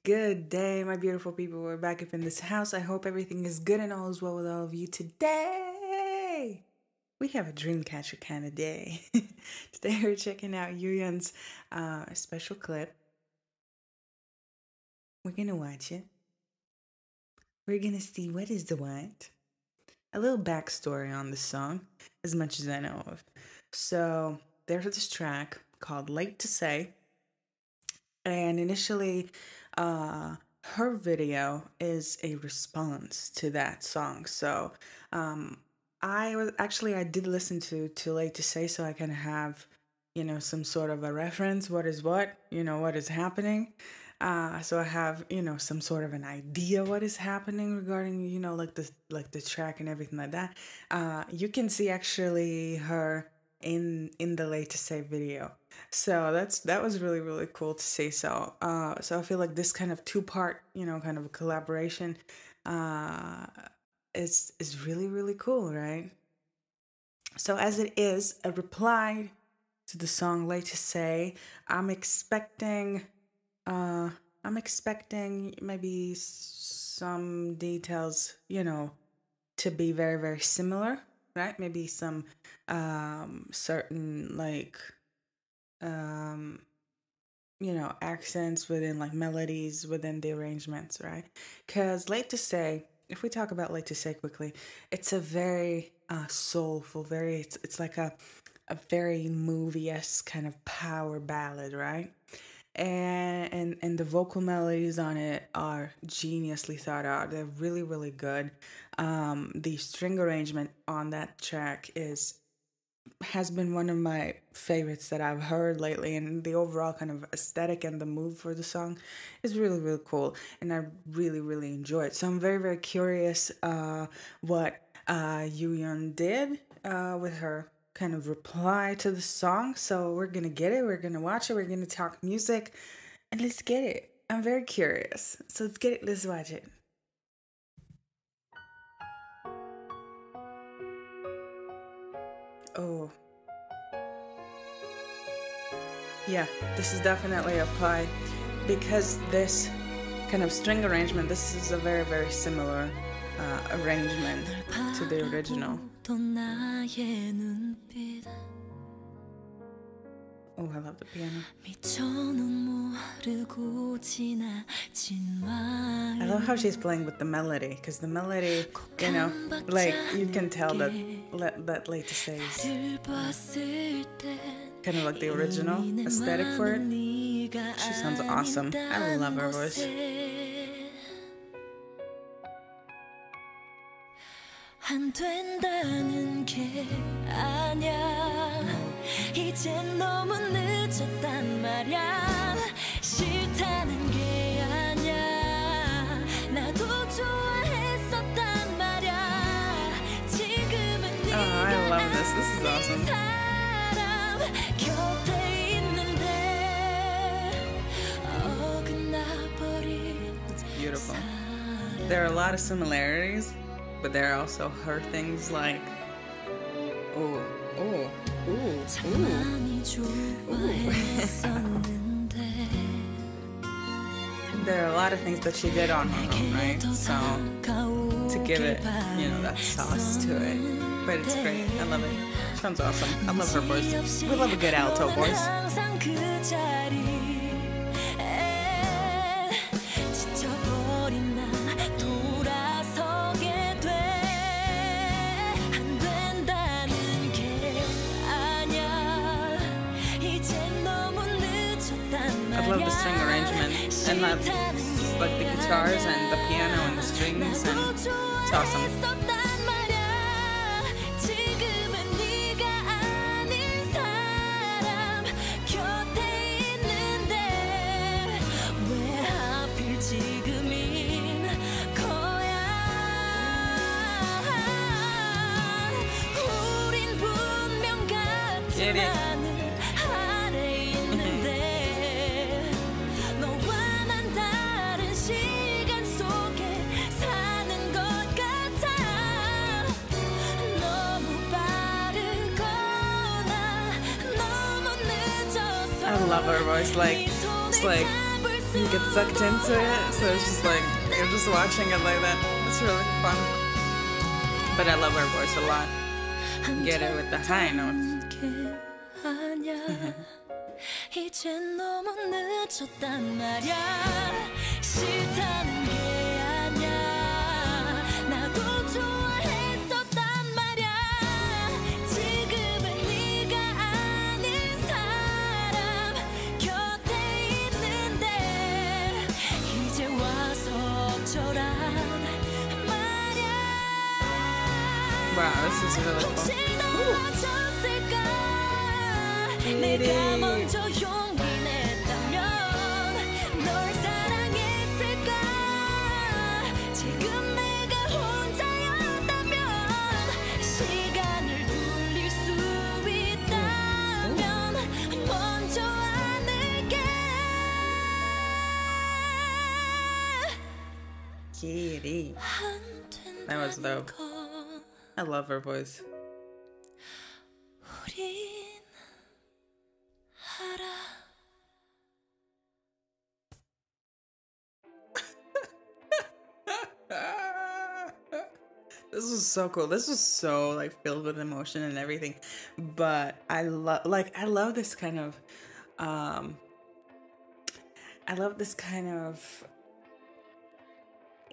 Good day, my beautiful people. We're back up in this house. I hope everything is good and all is well with all of you. Today, we have a Dreamcatcher kind of day. Today, we're checking out Yuyeon's special clip. We're going to watch it. We're going to see what is the what. A little backstory on the song, as much as I know of. So, there's this track called Late to Say. And initially, her video is a response to that song. So I did listen to Too Late to Say, so I kind of have, some sort of a reference. What is what? What is happening? So I have, some sort of an idea what is happening regarding, like the track and everything like that. You can see actually her in the Late to Say video. So that was really, really cool to see. So I feel like this kind of two-part, kind of a collaboration is really, really cool, right? So as it is a reply to the song Late to Say, I'm expecting maybe some details, to be very, very similar, right? Maybe some certain like accents within like melodies within the arrangements, right? Because Late to Say, if we talk about Late to Say quickly, it's a very soulful, it's like a very movie-esque kind of power ballad, right? And the vocal melodies on it are geniusly thought out. They're really, really good. The string arrangement on that track has been one of my favorites that I've heard lately, and the overall kind of aesthetic and the mood for the song is really, really cool, and I really, really enjoy it. So I'm very, very curious what Yuyeon did with her kind of reply to the song. So we're gonna get it, we're gonna watch it, we're gonna talk music, and let's get it. I'm very curious, so let's get it, let's watch it. Oh. Yeah, this is definitely applied because this kind of string arrangement, this is a very, very similar arrangement to the original. Oh, I love the piano. I love how she's playing with the melody, because the melody, like you can tell that Late to Say is kind of like the original aesthetic for it. She sounds awesome. I love her voice. 안 된다는 게 아냐 이젠 너무 늦었단 말야 싫다는 게 아냐 나도 좋아했었단 말야 지금은 네가 아닌 사람 곁에 있는데 어긋나버린 It's beautiful. There are a lot of similarities, but there are also her things like, ooh. There are a lot of things that she did on her own, right? So to give it, that sauce to it. But it's great. I love it. Sounds awesome. I love her voice. We love a good alto voice. I love the string arrangement, and that's like the guitars and the piano and the strings, and it's awesome. Get it. love her voice. Like, it's like you get sucked into it. So it's just like you're just watching it like that. It's really fun. But I love her voice a lot. Get it with the high notes. 이젠 너무 늦었단 말야 싫다는 게 아냐 나도 좋아했었단 말야 지금은 네가 아닌 사람 곁에 있는데 이제 와서 어쩌란 말야 Wow, this is really fun. 내가 먼저 용기 냈다면 널 사랑했을까 지금 내가 혼자였다면 시간을 돌릴 수 있다면 먼저 안을게 Kitty. That was dope. I love her voice. This was so cool. This was so like filled with emotion and everything. But I love this kind of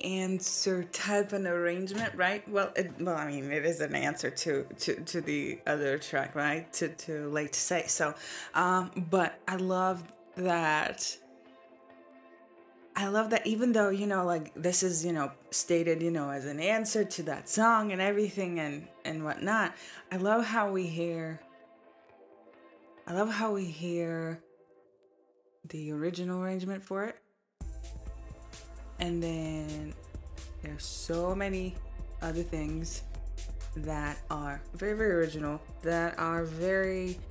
answer type and arrangement, right? Well, I mean, it is an answer to the other track, right? To Late to Say. So, but I love that. I love that even though, you know, like this is, you know, stated, you know, as an answer to that song and everything and whatnot. I love how we hear the original arrangement for it. And then there's so many other things that are very, very original, that are very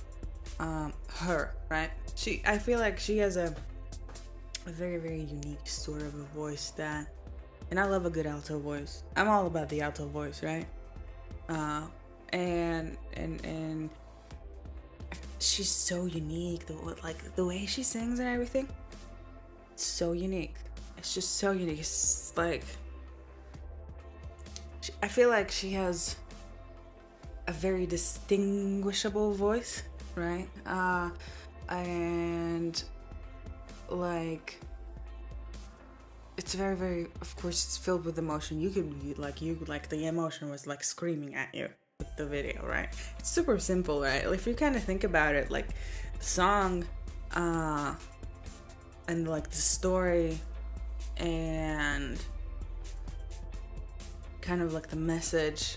her, right? I feel like she has a very, very unique sort of a voice that, and I love a good alto voice. I'm all about the alto voice, right? And she's so unique. The way she sings and everything, it's so unique. It's just so unique. It's like I feel like she has a very distinguishable voice, right? And like it's very, very, of course, it's filled with emotion. You could be like the emotion was like screaming at you with the video, right? It's super simple, right? If you kind of think about it, like the song and like the story and kind of like the message,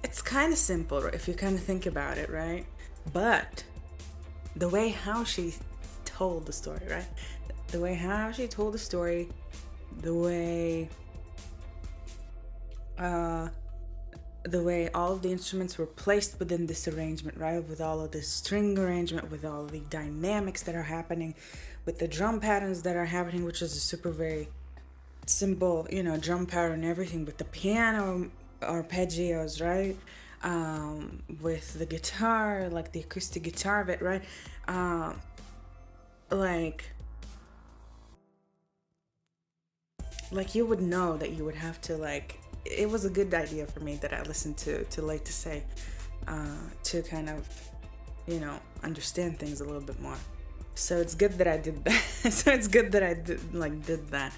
it's kind of simple, right? If you kind of think about it, right? But the way how she told the story, right? The way how she told the story, the way all of the instruments were placed within this arrangement, right? With all of this string arrangement, with all of the dynamics that are happening, with the drum patterns that are happening, which is a super very simple, you know, drum pattern and everything, with the piano arpeggios, right? With the guitar, like the acoustic guitar of it, right? Like you would know that you would have to like, it was a good idea for me that I listened to Late to Say to kind of, you know, understand things a little bit more. So it's good that I did that. did that.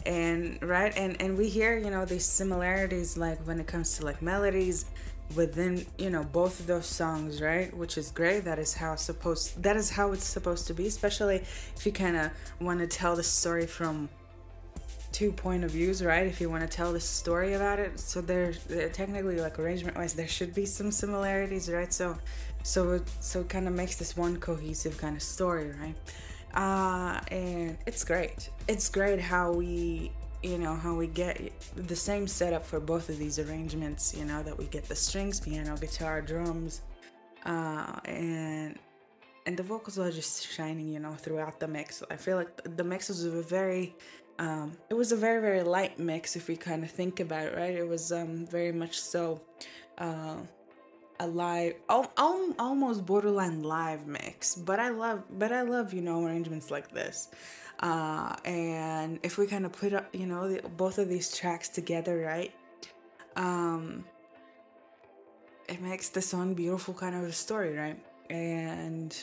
And right, and we hear, you know, these similarities like when it comes to like melodies within, you know, both of those songs, right? Which is great. That is how it's supposed to be, especially if you kind of want to tell the story from two point of views, right? If you want to tell the story about it, so they're technically like arrangement wise there should be some similarities, right? So it kind of makes this one cohesive kind of story, right? And it's great how we get the same setup for both of these arrangements, you know, that we get the strings, piano, guitar, drums, and the vocals are just shining, you know, throughout the mix. I feel like the mix was a very very light mix if we kind of think about it, right? It was very much so a live, almost borderline live mix. But I love, you know, arrangements like this. And if we kind of put up, you know, both of these tracks together, right? It makes this one beautiful kind of a story, right? And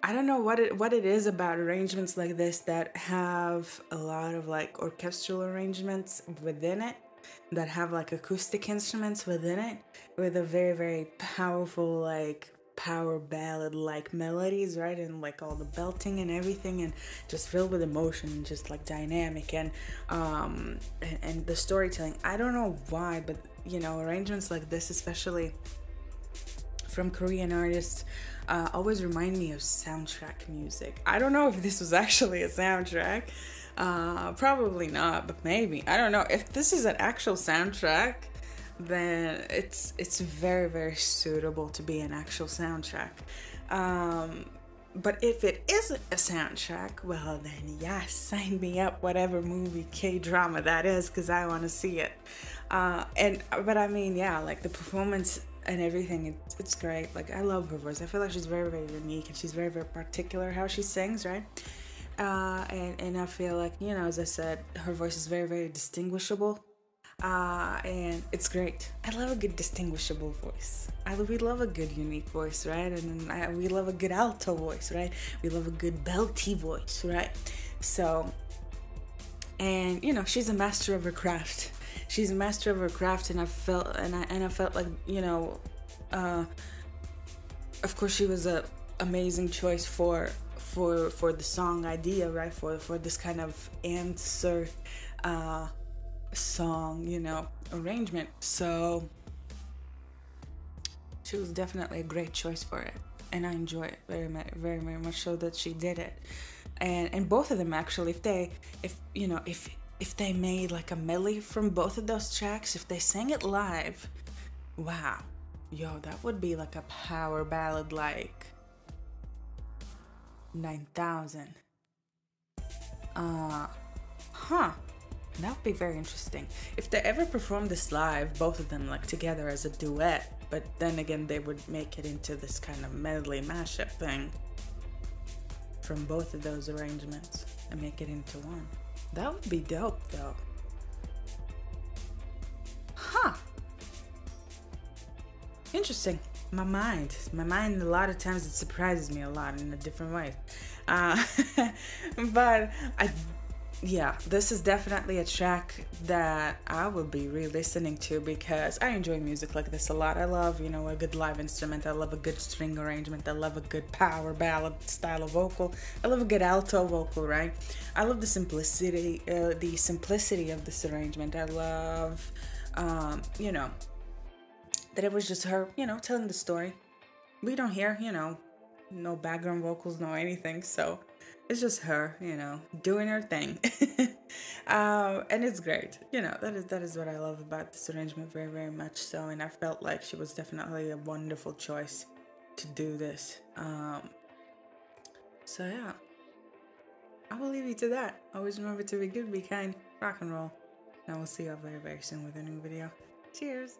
I don't know what it is about arrangements like this that have a lot of like orchestral arrangements within it, that have like acoustic instruments within it, with a very, very powerful like power ballad like melodies, right? And like all the belting and everything, and just filled with emotion and just like dynamic and the storytelling. I don't know why, but you know, arrangements like this, especially from Korean artists, always remind me of soundtrack music. I don't know if this was actually a soundtrack. Probably not, but maybe. I don't know. If this is an actual soundtrack, then it's very, very suitable to be an actual soundtrack. But if it isn't a soundtrack, well then yes, sign me up, whatever movie, K-drama that is, because I want to see it. But I mean, yeah, like the performance and everything, it's great. Like I love her voice. I feel like she's very, very unique, and she's very, very particular how she sings, right? And I feel like, you know, as I said, her voice is very, very distinguishable. And it's great. I love a good distinguishable voice. We love a good unique voice, right? And we love a good alto voice, right? We love a good belty voice, right? So, and you know, she's a master of her craft. She's a master of her craft, and I felt like, you know, of course she was a amazing choice for the song idea, right? For this kind of answer song, you know, arrangement. So she was definitely a great choice for it, and I enjoy it very, very, very much so that she did it. And both of them actually, if they made like a medley from both of those tracks, if they sang it live, wow, yo, that would be like a power ballad like 9000. That would be very interesting. If they ever performed this live, both of them like together as a duet, but then again they would make it into this kind of medley mashup thing from both of those arrangements and make it into one. That would be dope though. Interesting. My mind a lot of times it surprises me a lot in a different way. But yeah, this is definitely a track that I will be re-listening to, because I enjoy music like this a lot. I love, you know, a good live instrument. I love a good string arrangement. I love a good power ballad style of vocal. I love a good alto vocal, right? I love the simplicity of this arrangement. I love, you know, that it was just her, you know, telling the story. We don't hear, you know, no background vocals, no anything, so it's just her, you know, doing her thing. And it's great. You know, that is what I love about this arrangement very, very much so. And I felt like she was definitely a wonderful choice to do this. So yeah, I will leave you to that. Always remember to be good, be kind, rock and roll. And I will see you all very, very soon with a new video. Cheers.